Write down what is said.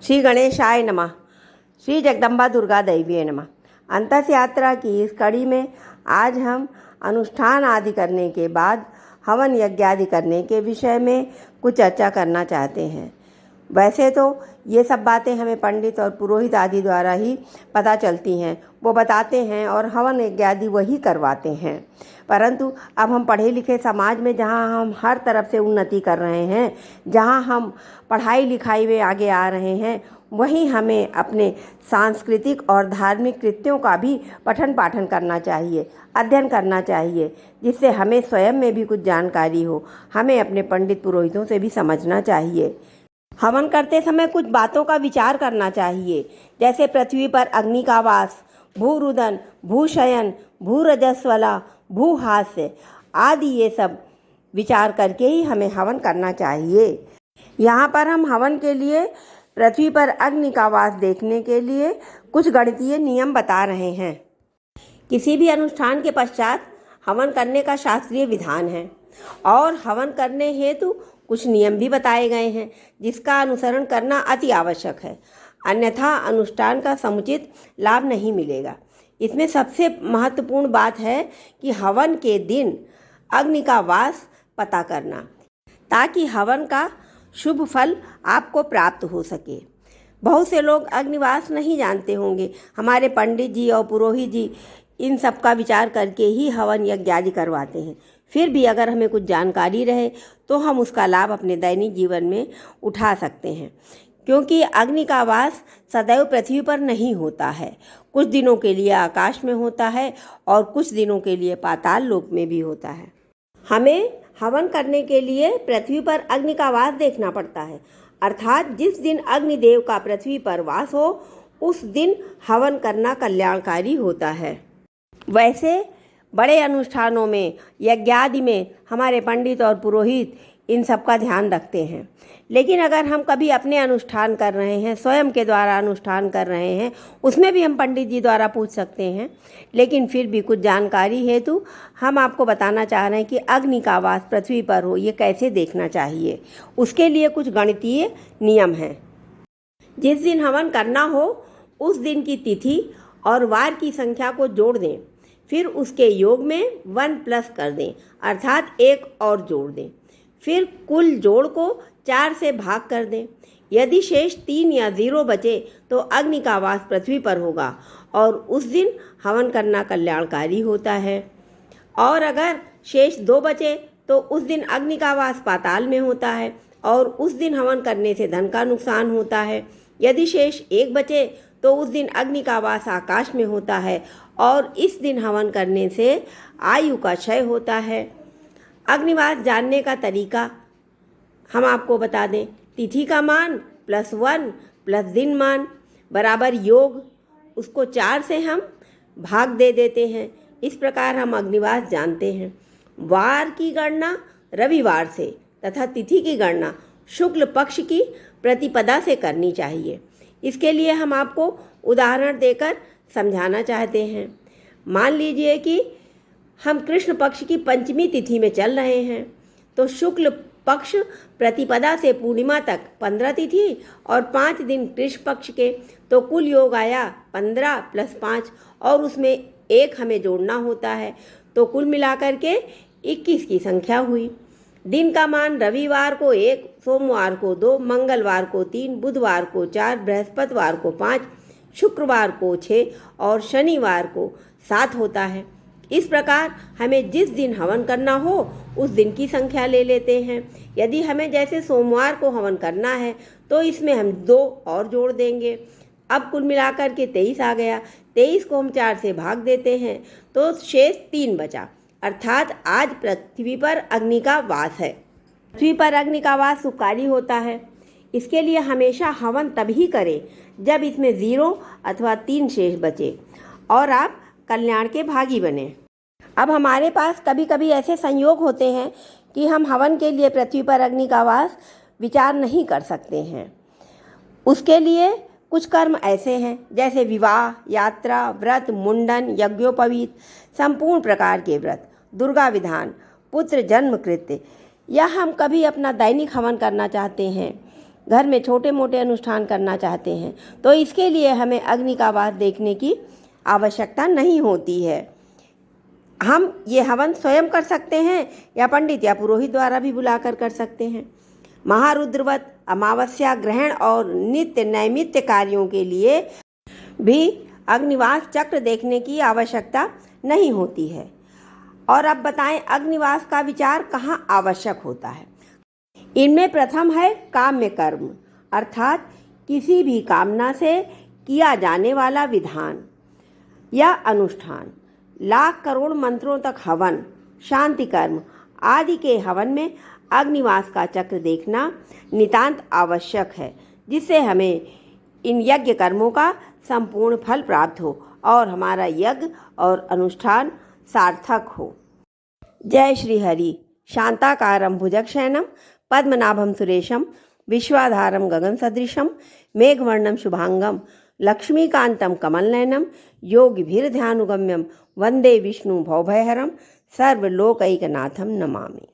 श्री गणेशाय नमः। श्री जगदम्बा दुर्गा दैवीय नमः। अंतस यात्रा की इस कड़ी में आज हम अनुष्ठान आदि करने के बाद हवन यज्ञ आदि करने के विषय में कुछ चर्चा करना चाहते हैं। वैसे तो ये सब बातें हमें पंडित और पुरोहित आदि द्वारा ही पता चलती हैं, वो बताते हैं और हवन यज्ञ आदि वही करवाते हैं। परंतु अब हम पढ़े लिखे समाज में, जहाँ हम हर तरफ से उन्नति कर रहे हैं, जहाँ हम पढ़ाई लिखाई में आगे आ रहे हैं, वहीं हमें अपने सांस्कृतिक और धार्मिक कृत्यों का भी पठन पाठन करना चाहिए, अध्ययन करना चाहिए, जिससे हमें स्वयं में भी कुछ जानकारी हो। हमें अपने पंडित पुरोहितों से भी समझना चाहिए। हवन करते समय कुछ बातों का विचार करना चाहिए, जैसे पृथ्वी पर अग्नि का वास, भूरुदन, भूशयन, भूरजस्वला, भूहास्य आदि, ये सब विचार करके ही हमें हवन करना चाहिए। यहाँ पर हम हवन के लिए पृथ्वी पर अग्नि का वास देखने के लिए कुछ गणितीय नियम बता रहे हैं। किसी भी अनुष्ठान के पश्चात हवन करने का शास्त्रीय विधान है और हवन करने हेतु कुछ नियम भी बताए गए हैं, जिसका अनुसरण करना अति आवश्यक है, अन्यथा अनुष्ठान का समुचित लाभ नहीं मिलेगा। इसमें सबसे महत्वपूर्ण बात है कि हवन के दिन अग्नि का वास पता करना, ताकि हवन का शुभ फल आपको प्राप्त हो सके। बहुत से लोग अग्निवास नहीं जानते होंगे। हमारे पंडित जी और पुरोहित जी इन सब का विचार करके ही हवन यज्ञ आदि करवाते हैं। फिर भी अगर हमें कुछ जानकारी रहे तो हम उसका लाभ अपने दैनिक जीवन में उठा सकते हैं, क्योंकि अग्नि का वास सदैव पृथ्वी पर नहीं होता है। कुछ दिनों के लिए आकाश में होता है और कुछ दिनों के लिए पाताल लोक में भी होता है। हमें हवन करने के लिए पृथ्वी पर अग्नि का वास देखना पड़ता है, अर्थात जिस दिन अग्निदेव का पृथ्वी पर वास हो उस दिन हवन करना कल्याणकारी होता है। वैसे बड़े अनुष्ठानों में, यज्ञादि में हमारे पंडित और पुरोहित इन सब का ध्यान रखते हैं। लेकिन अगर हम कभी अपने अनुष्ठान कर रहे हैं, स्वयं के द्वारा अनुष्ठान कर रहे हैं, उसमें भी हम पंडित जी द्वारा पूछ सकते हैं। लेकिन फिर भी कुछ जानकारी हेतु हम आपको बताना चाह रहे हैं कि अग्नि का वास पृथ्वी पर हो ये कैसे देखना चाहिए। उसके लिए कुछ गणितीय नियम हैं। जिस दिन हवन करना हो उस दिन की तिथि और वार की संख्या को जोड़ दें, फिर उसके योग में 1+ कर दें, अर्थात 1 और जोड़ दें। फिर कुल जोड़ को 4 से भाग कर दें। यदि शेष 3 या 0 बचे तो अग्नि का वास पृथ्वी पर होगा और उस दिन हवन करना कल्याणकारी होता है। और अगर शेष 2 बचे तो उस दिन अग्नि का वास पाताल में होता है और उस दिन हवन करने से धन का नुकसान होता है। यदि शेष 1 बचे तो उस दिन अग्नि का वास आकाश में होता है और इस दिन हवन करने से आयु का क्षय होता है। अग्निवास जानने का तरीका हम आपको बता दें। तिथि का मान +1 + दिन मान बराबर योग, उसको 4 से हम भाग दे देते हैं। इस प्रकार हम अग्निवास जानते हैं। वार की गणना रविवार से तथा तिथि की गणना शुक्ल पक्ष की प्रतिपदा से करनी चाहिए। इसके लिए हम आपको उदाहरण देकर समझाना चाहते हैं। मान लीजिए कि हम कृष्ण पक्ष की पंचमी तिथि में चल रहे हैं, तो शुक्ल पक्ष प्रतिपदा से पूर्णिमा तक 15 तिथि और 5 दिन कृष्ण पक्ष के, तो कुल योग आया 15 + 5 और उसमें 1 हमें जोड़ना होता है, तो कुल मिलाकर के 21 की संख्या हुई। दिन का मान रविवार को 1, सोमवार को 2, मंगलवार को 3, बुधवार को 4, बृहस्पतिवार को 5, शुक्रवार को 6 और शनिवार को 7 होता है। इस प्रकार हमें जिस दिन हवन करना हो उस दिन की संख्या ले लेते हैं। यदि हमें जैसे सोमवार को हवन करना है तो इसमें हम 2 और जोड़ देंगे। अब कुल मिलाकर के 23 आ गया। 23 को हम 4 से भाग देते हैं तो शेष 3 बचा, अर्थात आज पृथ्वी पर अग्नि का वास है। पृथ्वी पर अग्नि का वास सुखकारी होता है। इसके लिए हमेशा हवन तभी करें जब इसमें 0 अथवा 3 शेष बचे और आप कल्याण के भागी बने। अब हमारे पास कभी कभी ऐसे संयोग होते हैं कि हम हवन के लिए पृथ्वी पर अग्नि का वास विचार नहीं कर सकते हैं। उसके लिए कुछ कर्म ऐसे हैं, जैसे विवाह, यात्रा, व्रत, मुंडन, यज्ञोपवीत, संपूर्ण प्रकार के व्रत, दुर्गा विधान, पुत्र जन्म कृत्य, या हम कभी अपना दैनिक हवन करना चाहते हैं घर में छोटे मोटे अनुष्ठान करना चाहते हैं तो इसके लिए हमें अग्नि का वास देखने की आवश्यकता नहीं होती है। हम ये हवन स्वयं कर सकते हैं या पंडित या पुरोहित द्वारा भी बुलाकर कर सकते हैं। महारुद्रव्रत, अमावस्या, ग्रहण और नित्य नैमित्य कार्यों के लिए भी अग्निवास चक्र देखने की आवश्यकता नहीं होती है। और अब बताएं अग्निवास का विचार कहाँ आवश्यक होता है। इनमें प्रथम है काम्य कर्म, अर्थात किसी भी कामना से किया जाने वाला विधान या अनुष्ठान। लाख करोड़ मंत्रों तक हवन, शांति कर्म आदि के हवन में अग्निवास का चक्र देखना नितांत आवश्यक है, जिससे हमें इन यज्ञ कर्मों का संपूर्ण फल प्राप्त हो और हमारा यज्ञ और अनुष्ठान सार्थक हो। जय श्री हरि। शांताकारं भुजगशयनं पद्मनाभं सुरेशं विश्वाधारं गगनसदृशं मेघवर्णं शुभांगं लक्ष्मीकान्तं कमलनयनं योगिभिर्ध्यानुगम्यं वन्दे विष्णु भवभयहरं सर्वलोकैकनाथं नमामि।